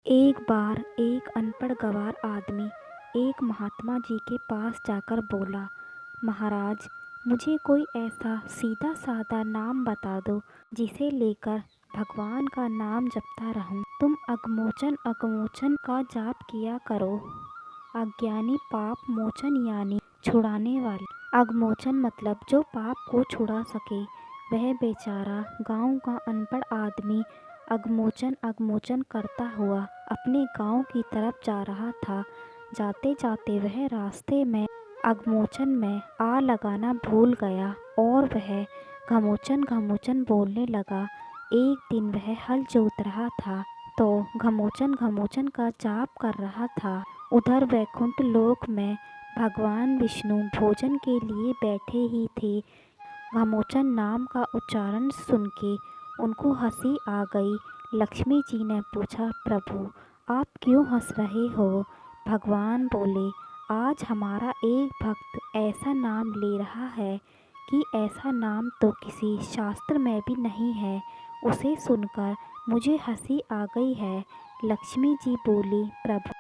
एक बार एक अनपढ़ गँवार आदमी एक महात्मा जी के पास जाकर बोला, महाराज, मुझे कोई ऐसा सीधा साधा नाम बता दो जिसे लेकर भगवान का नाम जपता रहूं। तुम अगमोचन अगमोचन का जाप किया करो। अज्ञानी पाप मोचन यानी छुड़ाने वाले। अगमोचन मतलब जो पाप को छुड़ा सके। वह बेचारा गांव का अनपढ़ आदमी अगमोचन अगमोचन करता हुआ अपने गांव की तरफ जा रहा था। जाते जाते वह रास्ते में अगमोचन में आ लगाना भूल गया और वह घमोचन घमोचन बोलने लगा। एक दिन वह हल जोत रहा था तो घमोचन घमोचन का जाप कर रहा था। उधर वैकुंठ लोक में भगवान विष्णु भोजन के लिए बैठे ही थे। घमोचन नाम का उच्चारण सुन के उनको हंसी आ गई। लक्ष्मी जी ने पूछा, प्रभु आप क्यों हंस रहे हो? भगवान बोले, आज हमारा एक भक्त ऐसा नाम ले रहा है कि ऐसा नाम तो किसी शास्त्र में भी नहीं है। उसे सुनकर मुझे हंसी आ गई है। लक्ष्मी जी बोली, प्रभु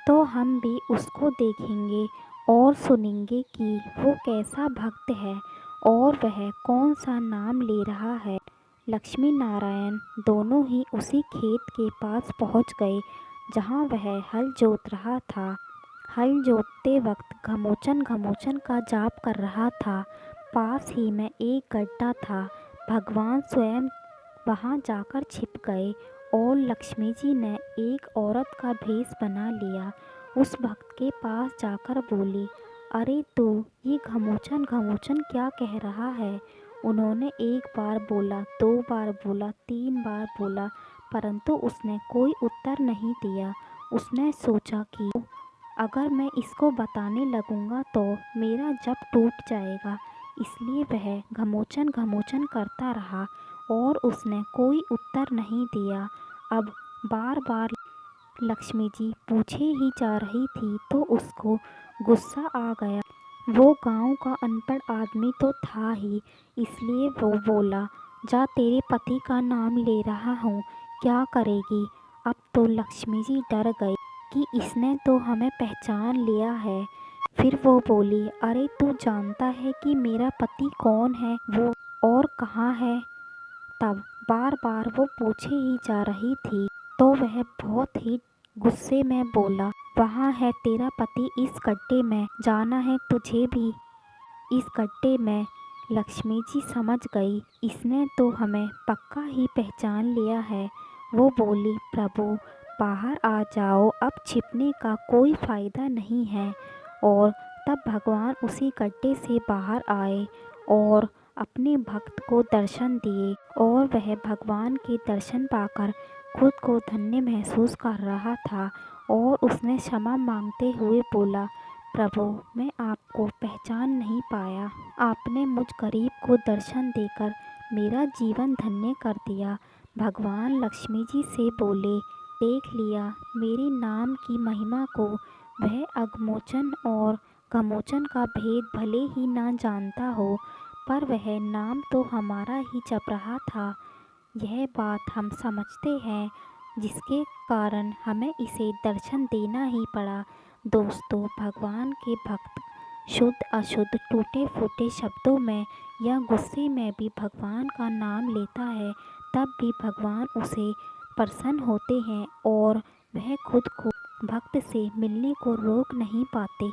तो हम भी उसको देखेंगे और सुनेंगे कि वो कैसा भक्त है और वह कौन सा नाम ले रहा है। लक्ष्मी नारायण दोनों ही उसी खेत के पास पहुंच गए जहां वह हल जोत रहा था। हल जोतते वक्त घमोचन घमोचन का जाप कर रहा था। पास ही में एक गड्ढा था। भगवान स्वयं वहां जाकर छिप गए और लक्ष्मी जी ने एक औरत का भेष बना लिया। उस भक्त के पास जाकर बोली, अरे तू ये घमोचन घमोचन क्या कह रहा है? उन्होंने एक बार बोला, 2 बार बोला, 3 बार बोला, परंतु उसने कोई उत्तर नहीं दिया। उसने सोचा कि अगर मैं इसको बताने लगूंगा तो मेरा जप टूट जाएगा, इसलिए वह घमोचन घमोचन करता रहा और उसने कोई उत्तर नहीं दिया। अब बार बार लक्ष्मी जी पूछे ही जा रही थी तो उसको गुस्सा आ गया। वो गांव का अनपढ़ आदमी तो था ही, इसलिए वो बोला, जा तेरे पति का नाम ले रहा हूँ, क्या करेगी? अब तो लक्ष्मी जी डर गई कि इसने तो हमें पहचान लिया है। फिर वो बोली, अरे तू जानता है कि मेरा पति कौन है वो और कहाँ है? तब बार बार वो पूछे ही जा रही थी तो वह बहुत ही गुस्से में बोला, वहाँ है तेरा पति इस गड्ढे में, जाना है तुझे भी इस गड्ढे में। लक्ष्मी जी समझ गई, इसने तो हमें पक्का ही पहचान लिया है। वो बोली, प्रभु बाहर आ जाओ, अब छिपने का कोई फ़ायदा नहीं है। और तब भगवान उसी गड्ढे से बाहर आए और अपने भक्त को दर्शन दिए और वह भगवान के दर्शन पाकर खुद को धन्य महसूस कर रहा था और उसने क्षमा मांगते हुए बोला, प्रभु मैं आपको पहचान नहीं पाया। आपने मुझ गरीब को दर्शन देकर मेरा जीवन धन्य कर दिया। भगवान लक्ष्मी जी से बोले, देख लिया मेरे नाम की महिमा को। वह अगमोचन और घमोचन का भेद भले ही ना जानता हो, पर वह नाम तो हमारा ही जप रहा था। यह बात हम समझते हैं, जिसके कारण हमें इसे दर्शन देना ही पड़ा। दोस्तों, भगवान के भक्त शुद्ध अशुद्ध टूटे फूटे शब्दों में या गुस्से में भी भगवान का नाम लेता है, तब भी भगवान उसे प्रसन्न होते हैं और वह खुद को भक्त से मिलने को रोक नहीं पाते।